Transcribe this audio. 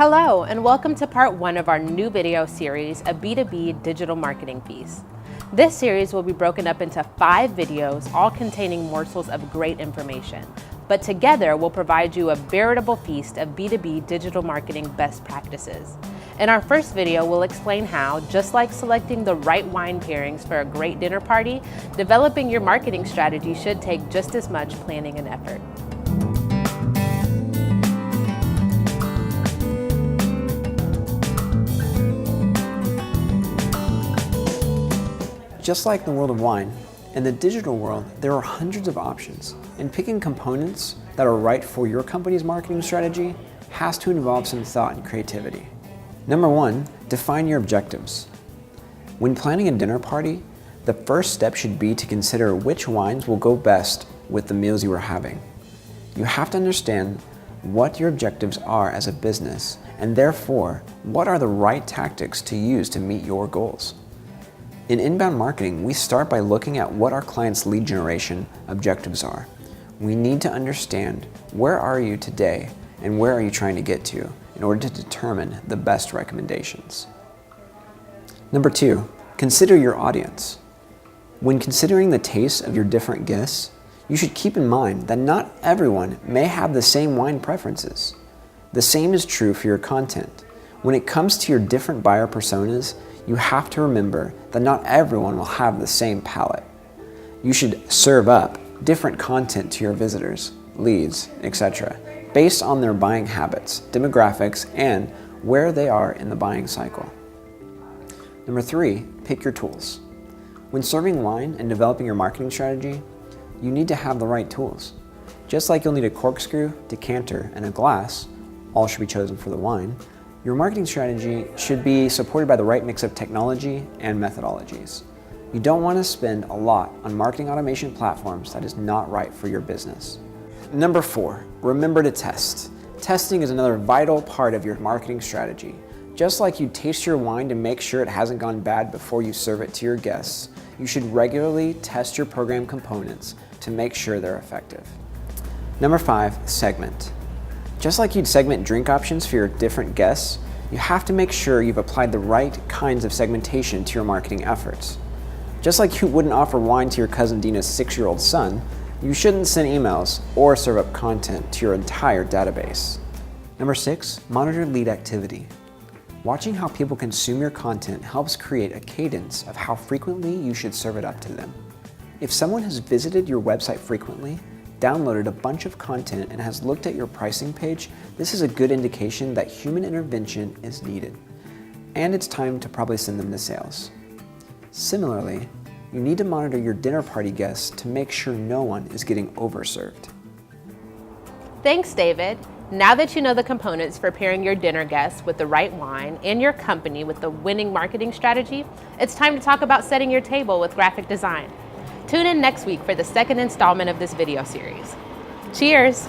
Hello, and welcome to part 1 of our new video series, a B2B Digital Marketing Feast. This series will be broken up into 5 videos, all containing morsels of great information. But together, we'll provide you a veritable feast of B2B digital marketing best practices. In our first video, we'll explain how, just like selecting the right wine pairings for a great dinner party, developing your marketing strategy should take just as much planning and effort. Just like the world of wine, in the digital world, there are hundreds of options, and picking components that are right for your company's marketing strategy has to involve some thought and creativity. Number 1, define your objectives. When planning a dinner party, the first step should be to consider which wines will go best with the meals you are having. You have to understand what your objectives are as a business, and therefore, what are the right tactics to use to meet your goals. In inbound marketing, we start by looking at what our clients' lead generation objectives are. We need to understand where are you today and where are you trying to get to in order to determine the best recommendations. Number 2, consider your audience. When considering the tastes of your different guests, you should keep in mind that not everyone may have the same wine preferences. The same is true for your content. When it comes to your different buyer personas, you have to remember that not everyone will have the same palate. You should serve up different content to your visitors, leads, etc., based on their buying habits, demographics, and where they are in the buying cycle. Number 3, pick your tools. When serving wine and developing your marketing strategy, you need to have the right tools. Just like you'll need a corkscrew, decanter, and a glass, all should be chosen for the wine, your marketing strategy should be supported by the right mix of technology and methodologies. You don't want to spend a lot on marketing automation platforms that is not right for your business. Number 4, remember to test. Testing is another vital part of your marketing strategy. Just like you taste your wine to make sure it hasn't gone bad before you serve it to your guests, you should regularly test your program components to make sure they're effective. Number 5, segment. Just like you'd segment drink options for your different guests, you have to make sure you've applied the right kinds of segmentation to your marketing efforts. Just like you wouldn't offer wine to your cousin Dina's 6-year-old son, you shouldn't send emails or serve up content to your entire database. Number 6, monitor lead activity. Watching how people consume your content helps create a cadence of how frequently you should serve it up to them. If someone has visited your website frequently, downloaded a bunch of content, and has looked at your pricing page, this is a good indication that human intervention is needed. And it's time to probably send them to sales. Similarly, you need to monitor your dinner party guests to make sure no one is getting overserved. Thanks, David. Now that you know the components for pairing your dinner guests with the right wine and your company with the winning marketing strategy, it's time to talk about setting your table with graphic design. Tune in next week for the second installment of this video series. Cheers!